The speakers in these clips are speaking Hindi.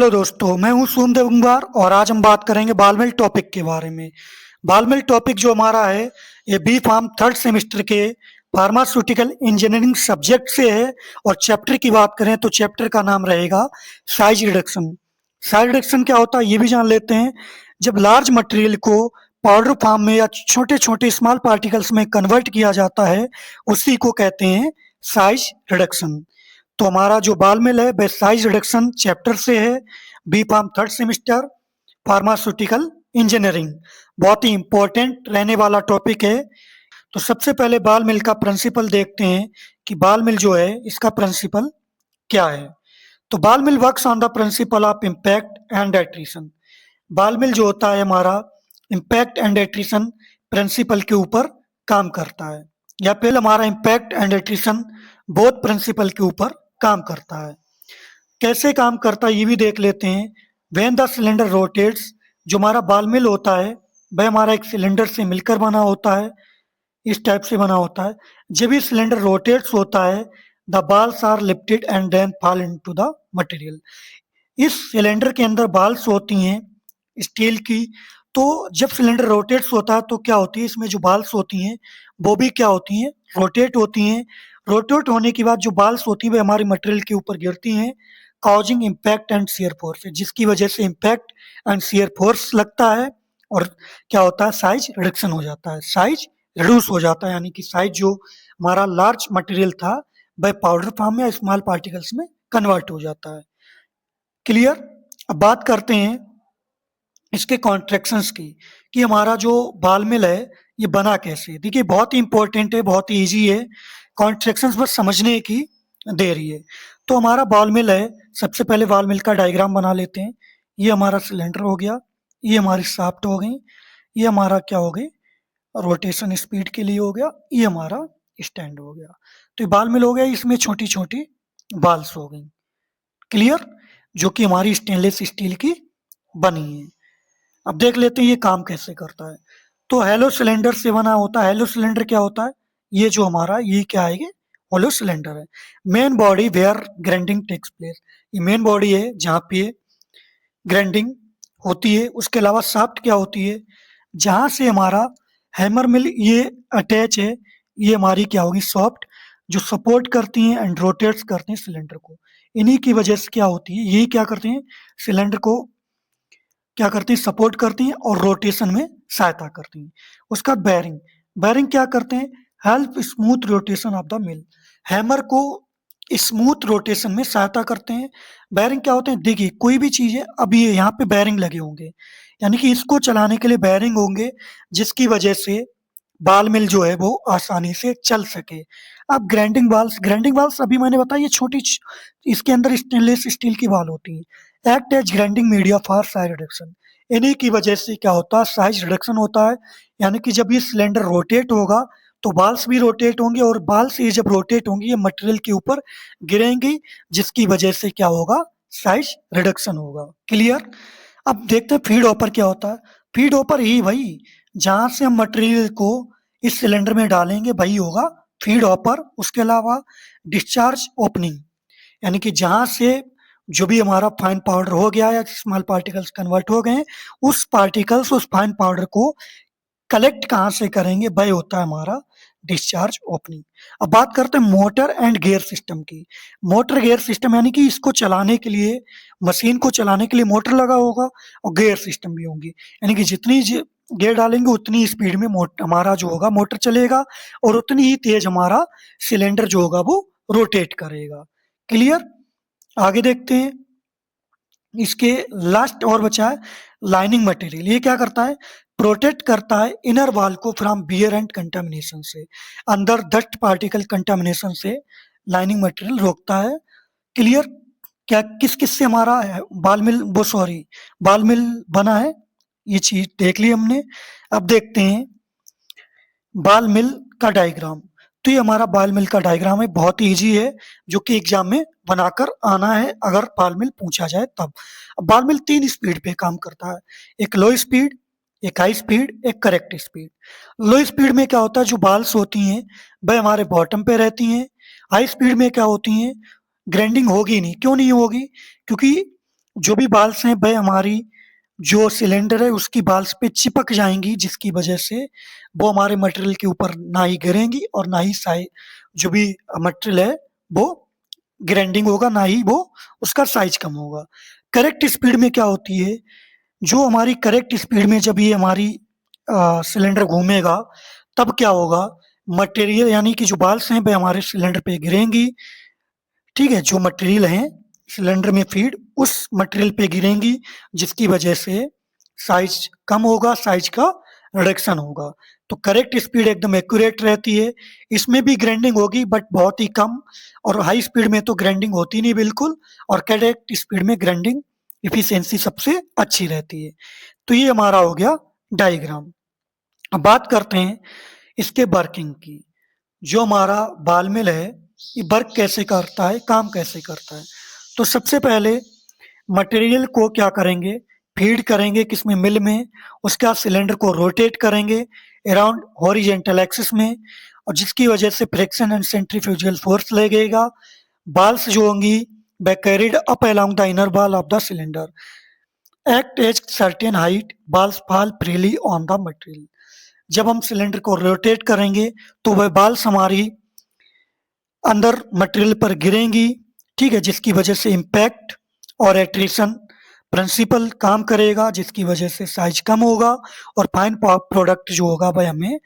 हेलो दोस्तों, मैं हूं सोमदेव गंगवार और आज हम बात करेंगे बाल मिल टॉपिक के बारे में। बाल मिल टॉपिक जो हमारा है, ये बी फार्म थर्ड सेमेस्टर के फार्मास्यूटिकल इंजीनियरिंग सब्जेक्ट से है। और चैप्टर की बात करें तो चैप्टर का नाम रहेगा साइज रिडक्शन। साइज रिडक्शन क्या होता है ये भी जान लेते हैं। जब लार्ज मटेरियल को पाउडर फॉर्म में या छोटे छोटे स्मॉल पार्टिकल्स में कन्वर्ट किया जाता है, उसी को कहते हैं साइज रिडक्शन। तो हमारा जो बाल मिल है वह साइज रिडक्शन चैप्टर से है, B pharm third semester pharmaceutical engineering. बहुत ही इंपॉर्टेंट रहने वाला टॉपिक है। तो सबसे पहले बाल मिल का प्रिंसिपल देखते हैं कि बाल मिल जो है इसका प्रिंसिपल क्या है। तो ball mill works on the principle of impact and attrition. Ball mill जो होता है हमारा इम्पैक्ट एंड एट्रीशन प्रिंसिपल के ऊपर काम करता है, या फिर हमारा impact and attrition both principle के ऊपर काम करता है। कैसे काम करता है ये भी देख लेते हैं। व्हेन द सिलेंडर रोटेट्स, जो हमारा बाल मिल होता है वह हमारा एक सिलेंडर से मिलकर बना होता है, इस टाइप से बना होता है। जब ये सिलेंडर रोटेट्स होता है, the balls are lifted and then fall into the material. इस सिलेंडर के अंदर बाल्स होती हैं स्टील की। तो जब सिलेंडर रोटेट्स होता है तो क्या होती है, इसमें जो बाल्स होती हैं वो भी क्या होती हैं, रोटेट होती हैं। रोटेट होने के बाद जो बाल्स होती हैं वे हमारे मटेरियल के ऊपर गिरती हैं, causing impact and shear force, जिसकी वजह से इम्पैक्ट एंड शियर फोर्स लगता है और क्या होता है, साइज रिडक्शन हो जाता है, साइज रिड्यूस हो जाता है। यानी कि साइज जो हमारा लार्ज मटेरियल था वह पाउडर फॉर्म में या स्मॉल पार्टिकल्स में कन्वर्ट हो जाता है। क्लियर। अब बात करते हैं इसके कॉन्ट्रैक्शंस की, कि हमारा जो बाल मिल है ये बना कैसे। देखिए बहुत ही इंपॉर्टेंट है, बहुत ही ईजी है, कॉन्ट्रैक्शंस बस समझने की देरी है। तो हमारा बाल मिल है, सबसे पहले बाल मिल का डायग्राम बना लेते हैं। ये हमारा सिलेंडर हो गया, ये हमारी शाफ्ट हो गई, ये हमारा क्या हो गई, रोटेशन स्पीड के लिए हो गया, ये हमारा स्टैंड हो गया। तो ये बाल मिल हो गया, इसमें छोटी छोटी बाल्स हो गई। क्लियर, जो कि हमारी स्टेनलेस स्टील की बनी है। अब देख लेते हैं ये काम कैसे करता है। तो हेलो सिलेंडर से बना होता है। हेलो सिलेंडर क्या होता है, ये जो हमारा ये क्या है, ये होलो सिलेंडर है। Main body where grinding takes place, ये मेन बॉडी है जहाँ पे ग्राइंडिंग होती है। उसके अलावा शाफ्ट क्या होती है, जहाँ से हमारा हैमर मिल ये अटैच है, ये हमारी क्या होगी, सॉफ्ट, जो सपोर्ट करती हैं एंड रोटेट्स करते हैं सिलेंडर को। इन्हीं की वजह से क्या होती है, यही क्या करते हैं, सिलेंडर को क्या करती हैं, सपोर्ट करती हैं और रोटेशन में सहायता करती हैं। उसका बैरिंग, बैरिंग क्या करते हैं, help smooth rotation of the mill, hammer को स्मूथ रोटेशन में सहायता करते हैं। बैरिंग क्या होते हैं, देखिए कोई भी चीज़ है, अभी ये यहाँ पे बैरिंग लगे होंगे, यानी कि इसको चलाने के लिए बैरिंग होंगे, जिसकी वजह से बाल मिल जो है वो आसानी से चल सके। अब ग्राइंडिंग बाल्स अभी मैंने बताया ये छोटी इसके अंदर स्टेनलेस स्टील की बाल होती है। Act as grinding media for size reduction, इन्हीं की वजह से क्या होता है, साइज रिडक्शन होता है। यानी कि जब ये सिलेंडर रोटेट होगा तो बाल्स भी रोटेट होंगे, और बाल्स ये जब रोटेट होंगी ये मटेरियल के ऊपर गिरेंगी, जिसकी वजह से क्या होगा, साइज रिडक्शन होगा। क्लियर। अब देखते हैं फीड हॉपर क्या होता है। फीड हॉपर ही वही जहाँ से हम मटेरियल को इस सिलेंडर में डालेंगे वही होगा फीड हॉपर। उसके अलावा डिस्चार्ज ओपनिंग, यानी कि जहाँ से जो भी हमारा फाइन पाउडर हो गया या स्मॉल पार्टिकल्स कन्वर्ट हो गए, उस पार्टिकल्स उस फाइन पाउडर को कलेक्ट कहाँ से करेंगे, वह होता है हमारा डिस्चार्ज ओपनिंग। अब बात करते हैं मोटर एंड गियर सिस्टम की। मोटर गियर सिस्टम यानी कि इसको चलाने के लिए, मशीन को चलाने के लिए मोटर लगा होगा और गियर सिस्टम भी होंगी, यानी कि जितनी गियर डालेंगे उतनी स्पीड में हमारा जो होगा मोटर चलेगा, और उतनी ही तेज हमारा सिलेंडर जो होगा वो रोटेट करेगा। क्लियर। आगे देखते हैं, इसके लास्ट और बचा है लाइनिंग मटेरियल। ये क्या करता है, प्रोटेक्ट करता है इनर वॉल को फ्रॉम बियर एंड कंटामिनेशन से, अंदर डस्ट पार्टिकल कंटामिनेशन से लाइनिंग मटेरियल रोकता है। क्लियर। क्या किस किस से हमारा बाल मिल वो सॉरी बाल मिल बना है, ये चीज देख ली हमने। अब देखते हैं बाल मिल का डायग्राम। तो ये हमारा बाल मिल का डायग्राम है, बहुत ही ईजी है, जो कि एग्जाम में बनाकर आना है अगर बाल मिल पूछा जाए तब। अब बाल मिल 3 स्पीड पे काम करता है, एक लो स्पीड, एक हाई स्पीड, एक करेक्ट स्पीड। लो स्पीड में क्या होता है, जो बाल्स होती हैं वह हमारे बॉटम पे रहती हैं। हाई स्पीड में क्या होती हैं, ग्राइंडिंग होगी नहीं। क्यों नहीं होगी, क्योंकि जो भी बाल्स हैं वह हमारी जो सिलेंडर है उसकी बाल्स पे चिपक जाएँगी, जिसकी वजह से वो हमारे मटेरियल के ऊपर ना ही गिरेंगी और ना ही जो भी मटेरियल है वो ग्राइंडिंग होगा, ना ही वो उसका साइज़ कम होगा। करेक्ट स्पीड में क्या होती है, जो हमारी करेक्ट स्पीड में जब ये हमारी सिलेंडर घूमेगा, तब क्या होगा, मटेरियल यानी कि जो बाल्स हैं, वे हमारे सिलेंडर पे गिरेंगी, ठीक है? जो मटेरियल हैं, सिलेंडर में फीड, उस मटेरियल पे गिरेंगी, जिसकी वजह से साइज़ कम होगा, साइज़ का रिडक्शन होगा। तो करेक्ट स्पीड एकदम एक्यूरेट रहती है। इसमें भी ग्राइंडिंग होगी बट बहुत ही कम, और हाई स्पीड में तो ग्राइंडिंग होती नहीं बिल्कुल, और करेक्ट स्पीड में ग्राइंडिंग एफिशिएंसी सबसे अच्छी रहती है। तो ये हमारा हो गया डायग्राम। अब बात करते हैं इसके वर्किंग की। जो हमारा बॉल मिल है, ये वर्क कैसे करता है, काम कैसे करता है। तो सबसे पहले मटेरियल को क्या करेंगे, फीड करेंगे किसमें, मिल में। उसके बाद सिलेंडर को रोटेट करेंगे अराउंड हॉरिजेंटल एक्सिस में, और जिसकी वजह से फ्रिक्शन एंड सेंट्रीफ्यूगल फोर्स लगेगा। बाल्स जो होंगी वह carried up along the inner wall of the cylinder, act as certain height, balls fall freely on the material. जब हम सिलेंडर को रोटेट करेंगे तो वह बाल्स हमारी अंदर मटेरियल पर गिरेंगी, ठीक है, जिसकी वजह से इम्पैक्ट और एट्रिशन प्रिंसिपल काम करेगा, जिसकी वजह से साइज कम होगा और फाइन प्रोडक्ट जो होगा वह हमें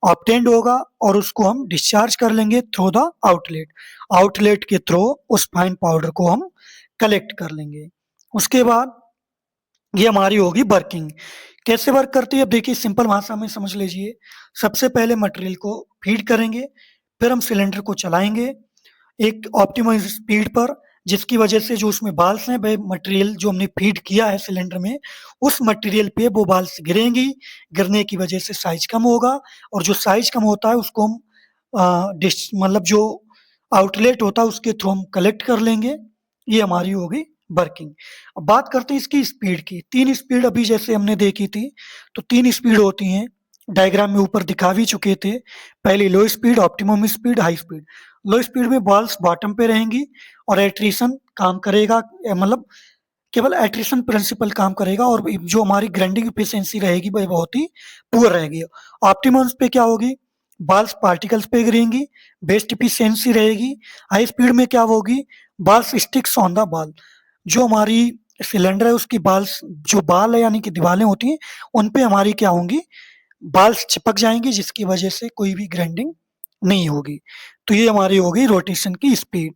ऑब्टेन्ड होगा, और उसको हम डिस्चार्ज कर लेंगे थ्रू द आउटलेट। आउटलेट के थ्रू उस फाइन पाउडर को हम कलेक्ट कर लेंगे। उसके बाद ये हमारी होगी वर्किंग। कैसे वर्क करती है, अब देखिए सिंपल भाषा में समझ लीजिए। सबसे पहले मटेरियल को फीड करेंगे, फिर हम सिलेंडर को चलाएँगे एक ऑप्टिमम स्पीड पर, जिसकी वजह से जो उसमें बाल्स हैं वह मटेरियल जो हमने फीड किया है सिलेंडर में, उस मटेरियल पे वो बाल्स गिरेंगी। गिरने की वजह से साइज़ कम होगा, और जो साइज़ कम होता है उसको हम मतलब जो आउटलेट होता है उसके थ्रू हम कलेक्ट कर लेंगे। ये हमारी हो गई वर्किंग। अब बात करते हैं इसकी स्पीड की। 3 स्पीड अभी जैसे हमने देखी थी, तो 3 स्पीड होती हैं, डायग्राम में ऊपर दिखा भी चुके थे। पहली लो speed, optimum speed, high speed. लो स्पीड में बॉल्स बॉटम पे रहेंगी और एट्रिशन काम करेगा, मतलब केवल एट्रिशन प्रिंसिपल काम करेगा, और जो हमारी ग्राइंडिंग एफिशिएंसी रहेगी वह बहुत ही पुअर रहेगी। ऑप्टिमम पे क्या होगी, बॉल्स पार्टिकल्स पे गिरेंगी, बेस्ट एफिशिएंसी रहेगी। हाई स्पीड में क्या होगी, balls sticks on the ball. जो हमारी सिलेंडर है उसकी बॉल्स, जो बाल है यानी कि दीवारें होती हैं, उन पे हमारी क्या होंगी, बाल्स चिपक जाएँगी, जिसकी वजह से कोई भी ग्राइंडिंग नहीं होगी। तो ये हमारी हो गई रोटेशन की स्पीड।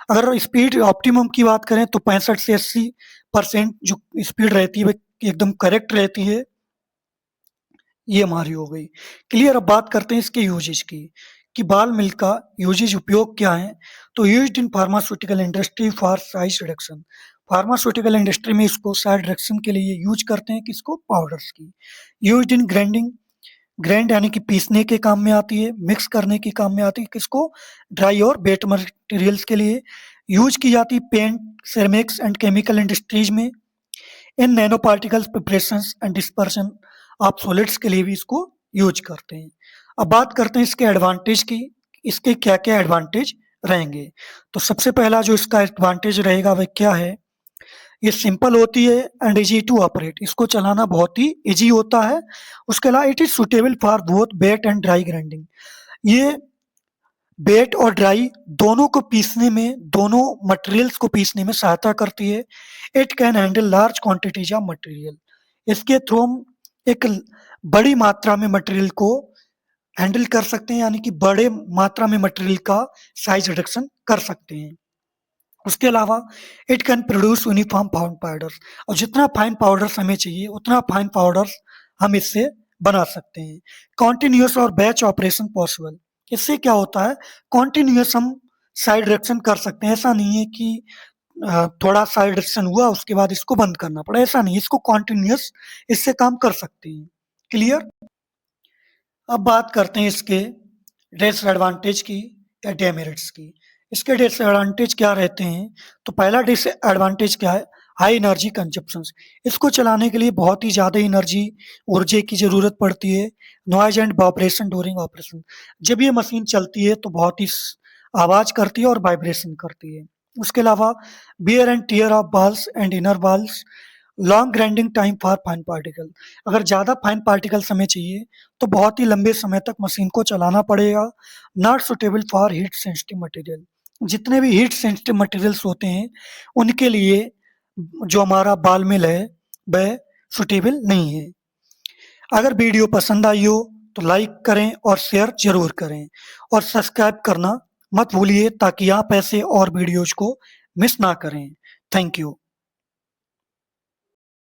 अगर स्पीड ऑप्टिमम की बात करें तो 65 से 80% जो स्पीड रहती है वो एकदम करेक्ट रहती है। ये हमारी हो गई। क्लियर, अब बात करते हैं इसके यूजेज की, कि बाल मिल का यूजेज उपयोग क्या है। तो used in pharmaceutical industry for size reduction. Pharmaceutical industry में इसको साइज रिडक्शन के लिए यूज करते हैं, किसको, पाउडर्स की। यूज्ड इन ग्राइंडिंग, ग्राइंड यानी कि पीसने के काम में आती है, मिक्स करने के काम में आती है, किसको, ड्राई और वेट मटेरियल्स के लिए। यूज की जाती है paint, ceramics and chemical industries में। In nano particles preparations and dispersion of solids के लिए भी इसको यूज करते हैं। अब बात करते हैं इसके एडवांटेज की, इसके क्या क्या एडवांटेज रहेंगे। तो सबसे पहला जो इसका एडवांटेज रहेगा वह क्या है, ये सिंपल होती है एंड इजी टू ऑपरेट। इसको चलाना बहुत ही इजी होता है। उसके अलावा it is suitable for both wet and dry grinding. ये वेट और ड्राई दोनों को पीसने में, दोनों मटेरियल्स को पीसने में सहायता करती है। It can handle large quantities of material. इसके थ्रू हम एक बड़ी मात्रा में मटेरियल को हैंडल कर सकते हैं, यानी कि बड़े मात्रा में मटेरियल का साइज रिडक्शन कर सकते हैं। उसके अलावा it can produce uniform fine powders, और जितना फाइन पाउडर्स हमें चाहिए उतना फाइन पाउडर्स हम इससे बना सकते हैं। कॉन्टिन्यूस और बैच ऑपरेशन पॉसिबल। इससे क्या होता है, कॉन्टिन्यूस हम साइड रिडक्शन कर सकते हैं। ऐसा नहीं है कि थोड़ा साइड रिडक्शन हुआ उसके बाद इसको बंद करना पड़ा, ऐसा नहीं, इसको कॉन्टिन्यूस इससे काम कर सकते हैं। क्लियर। अब बात करते हैं इसके डिसएडवांटेज की या डेमेरिट्स की। इसके डिसएडवांटेज क्या रहते हैं, तो पहला डिसएडवांटेज क्या है, हाई एनर्जी कंजप्शंस। इसको चलाने के लिए बहुत ही ज़्यादा एनर्जी, ऊर्जे की ज़रूरत पड़ती है। Noise and vibration during operation. जब ये मशीन चलती है तो बहुत ही आवाज़ करती है और वाइब्रेशन करती है। उसके अलावा wear and tear of balls and inner balls, long grinding time for fine particle. अगर ज़्यादा फाइन पार्टिकल समय चाहिए तो बहुत ही लंबे समय तक मशीन को चलाना पड़ेगा। Not suitable for heat sensitive material. जितने भी हीट सेंसिटिव मटेरियल्स होते हैं उनके लिए जो हमारा बाल मिल है वह सुटेबल नहीं है। अगर वीडियो पसंद आई हो तो लाइक करें और शेयर जरूर करें और सब्सक्राइब करना मत भूलिए ताकि आप ऐसे और वीडियोज को मिस ना करें। Thank you.